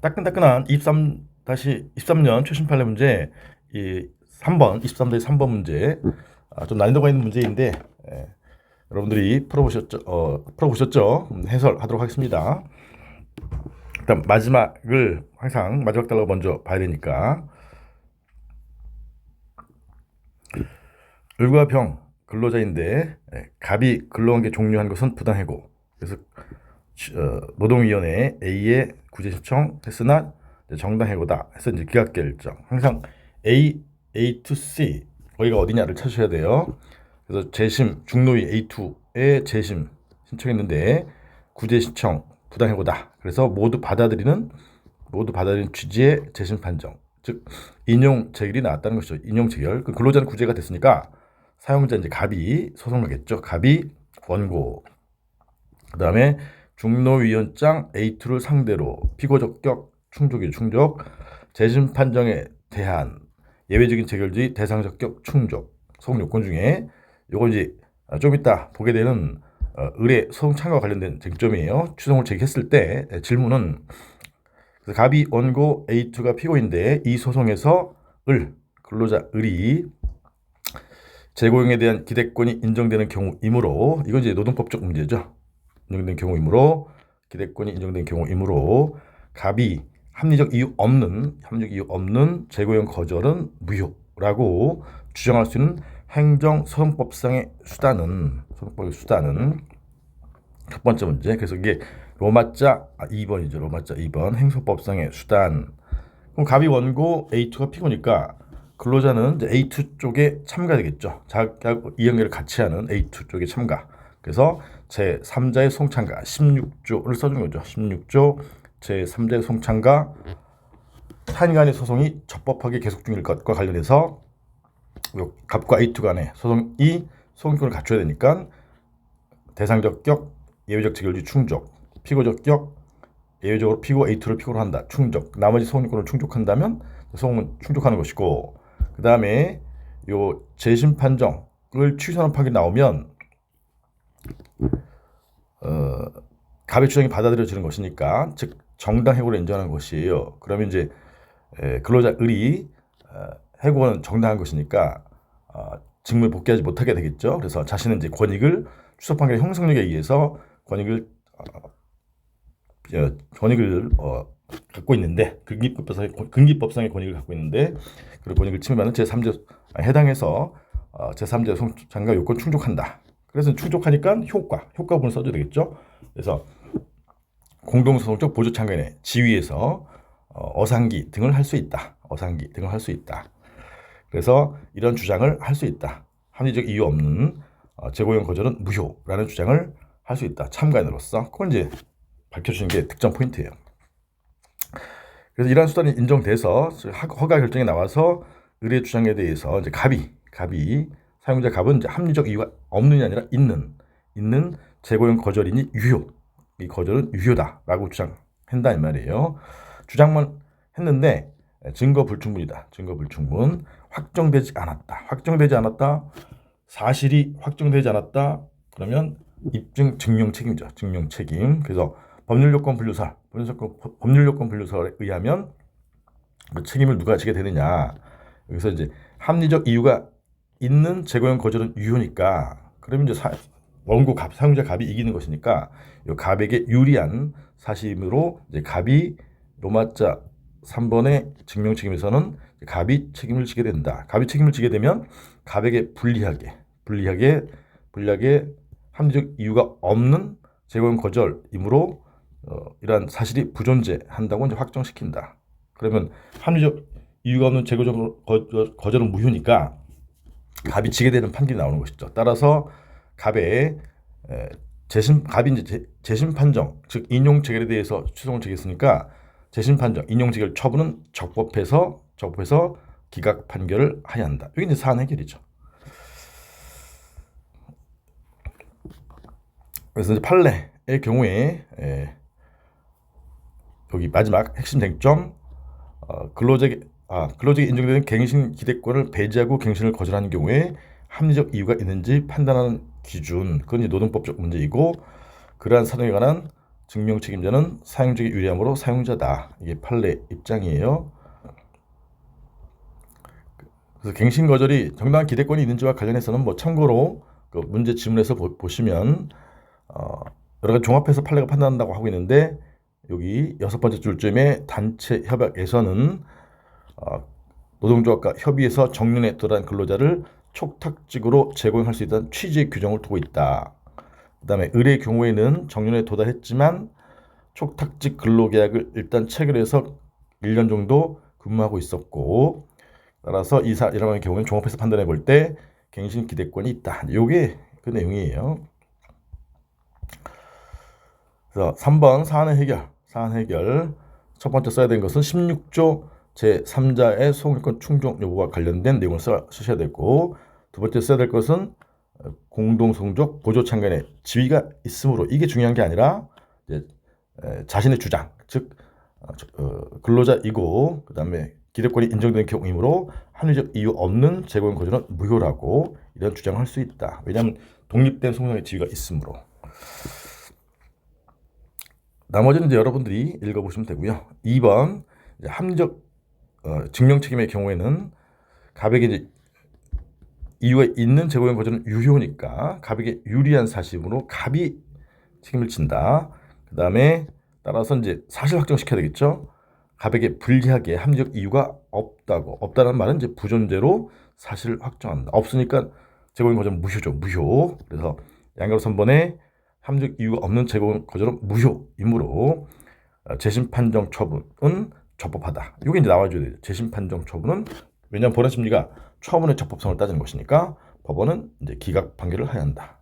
따끈따끈한 23-23년 최신 판례 문제 이 3번 23-3번 문제 좀 난이도가 있는 문제인데 여러분들이 풀어보셨죠? 해설하도록 하겠습니다. 일단 마지막을 항상 마지막 달라고 먼저 봐야 되니까 을과 병 근로자인데 갑이 근로관계 종료한 것은 부당해고 그래서 노동위원회 A에 구제 신청했으나 정당해고다 해서 이제 기각 결정. 항상 A to C 여기가 어디냐를 찾으셔야 돼요. 그래서 재심 중노위 A2에 재심 신청했는데 구제 신청 부당해고다. 그래서 모두 받아들이는 취지의 재심 판정. 즉 인용 재결이 나왔다는 것이죠. 인용 재결. 그 근로자는 구제가 됐으니까 사용자 이제 갑이 소송하겠죠. 갑이 원고. 그다음에 중노위원장 A2를 상대로 피고적격 충족 재심 판정에 대한 예외적인 재결주의 대상적격 충족 소송 요건 중에 요거 이제 좀 이따 보게 되는 의뢰 소송 참가와 관련된 쟁점이에요. 추정을 제기했을 때 질문은 갑이 원고 A2가 피고인데 이 소송에서 근로자 을이 재고용에 대한 기대권이 인정되는 경우이므로 이건 이제 노동법적 문제죠. 인정된 경우이므로 기대권이 인정된 경우이므로 갑이 합리적 이유 없는 재고용 거절은 무효라고 주장할 수 있는 행정소송법상의 수단은 첫 번째 문제. 그래서 이게 로마자 2번이죠. 로마자 2번 행소법상의 수단. 그럼 갑이 원고 A2가 피고니까 근로자는 이제 A2 쪽에 참가되겠죠. 자격 이행을 같이 하는 A2 쪽에 참가. 그래서 제3자의 송참가 16조를 써준 거죠. 16조 제3자의 송참가 타인 간의 소송이 적법하게 계속 중일 것과 관련해서 갑과 A2 간의 소송이 소송권을 갖춰야 되니까 대상적격 예외적 재결주 충족, 피고적격 예외적으로 피고 A2를 피고로 한다. 충족. 나머지 소송권을 충족한다면 소송은 충족하는 것이고 그 다음에 요 재심 판정을 취소하는 판결이 나오면 갑의 주장이 받아들여지는 것이니까 즉 정당해고를 인정하는 것이에요. 그러면 이제 근로자 을이 해고는 정당한 것이니까 직무에 복귀하지 못하게 되겠죠. 그래서 자신은 이제 권익을 취소 판결의 형성력에 의해서 권익을 갖고 있는데 근기법상의 권익을 갖고 있는데 그 권익을 침해받는 제3자 해당해서 제3자 송참가 요건 충족한다. 그래서 충족하니까 효과 부분 써줘야 되겠죠. 그래서 공동소송적 보조 참가인의 지위에서 어상기 등을 할 수 있다. 그래서 이런 주장을 할 수 있다. 합리적 이유 없는 재고용 거절은 무효라는 주장을 할 수 있다. 참가인으로서 그건 이제 밝혀주는 게 득점 포인트예요. 그래서 이러한 수단이 인정돼서 허가 결정이 나와서 의뢰 주장에 대해서 이제 갑이 사용자 갑은 이제 합리적 이유가 없느냐 아니라 있는 재고용 거절이니 유효. 이 거절은 유효다라고 주장한다 이 말이에요. 주장만 했는데 증거 불충분이다. 증거 불충분. 확정되지 않았다. 사실이 확정되지 않았다. 그러면 입증 증명 책임이죠. 증명 책임. 그래서 법률 요건 분류설에 의하면 그 책임을 누가 지게 되느냐. 여기서 이제 합리적 이유가 있는 재고용 거절은 유효니까 그러면 이제 원고 갑 사용자 갑이 이기는 것이니까 이 갑에게 유리한 사실임으로 이제 갑이 로마자 3번의 증명 책임에서는 갑이 책임을 지게 된다. 갑이 책임을 지게 되면 갑에게 불리하게 합리적 이유가 없는 재고용 거절이므로 이러한 사실이 부존재한다고 이제 확정시킨다. 그러면 합리적 이유가 없는 재고용 거절은 무효니까 갑이 지게 되는 판결이 나오는 것이죠. 따라서 갑이 이제 재심 판정, 즉 인용 재결에 대해서 추송을 제기했으니까 재심 판정, 인용 재결 처분은 적법해서 기각 판결을 하여야 한다. 이게 이제 사안 해결이죠. 그래서 이제 판례의 경우에 여기 마지막 핵심 쟁점 근로자에게 인정되는 갱신 기대권을 배제하고 갱신을 거절하는 경우에 합리적 이유가 있는지 판단하는 기준, 그건 이제 노동법적 문제이고 그러한 사정에 관한 증명 책임자는 사용자에게 유리하므로 사용자다. 이게 판례 입장이에요. 그래서 갱신 거절이 정당한 기대권이 있는지와 관련해서는 뭐 참고로 그 문제 지문에서 보시면 여러 가지 종합해서 판례가 판단한다고 하고 있는데, 여기 6번째 줄점에 단체 협약에서는 노동조합과 협의해서 정년에 도달한 근로자를 촉탁직으로 제공할 수 있다는 취지의 규정을 두고 있다. 그 다음에 을의 경우에는 정년에 도달했지만 촉탁직 근로계약을 일단 체결해서 1년 정도 근무하고 있었고, 따라서 이 사람의 경우는 종합해서 판단해 볼 때 갱신 기대권이 있다. 이게 그 내용이에요. 그래서 3번 사안의 해결. 사안 해결. 첫 번째 써야 되는 것은 16조 제3자의 소유권 충족 여부와 관련된 내용을 쓰셔야 되고, 두 번째 써야 될 것은 공동성족 보조창간의 지위가 있으므로, 이게 중요한 게 아니라 이제 자신의 주장, 즉 근로자이고 그 다음에 기대권이 인정되는 경우이므로 합리적 이유 없는 재고용 거절은 무효라고 이런 주장을 할 수 있다. 왜냐하면 독립된 소송의 지위가 있으므로. 나머지는 이제 여러분들이 읽어보시면 되고요. 2번 합리적 증명 책임의 경우에는 갑에게 이제 이유가 있는 재고용 거절은 유효니까 갑에게 유리한 사실으로 갑이 책임을 진다. 그 다음에 따라서 이제 사실 확정시켜야 되겠죠. 갑에게 불리하게 합리적 이유가 없다는 말은 이제 부존재로 사실을 확정한다. 없으니까 재고용 거절은 무효죠. 무효. 그래서 양가로 3번에 합리적 이유가 없는 재고용 거절은 무효이므로 재심 판정 처분은 적법하다. 이게 이제 나와줘야 돼요. 재심 판정 처분은, 왜냐하면 법원 심리가 처분의 적법성을 따지는 것이니까 법원은 이제 기각 판결을 해야 한다.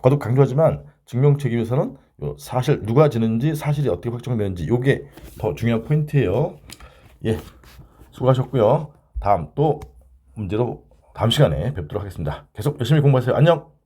거듭 강조하지만 증명 책임에서는 사실 누가 지는지 사실이 어떻게 확정되는지 이게 더 중요한 포인트예요. 예, 수고하셨고요. 다음 또 문제로 다음 시간에 뵙도록 하겠습니다. 계속 열심히 공부하세요. 안녕.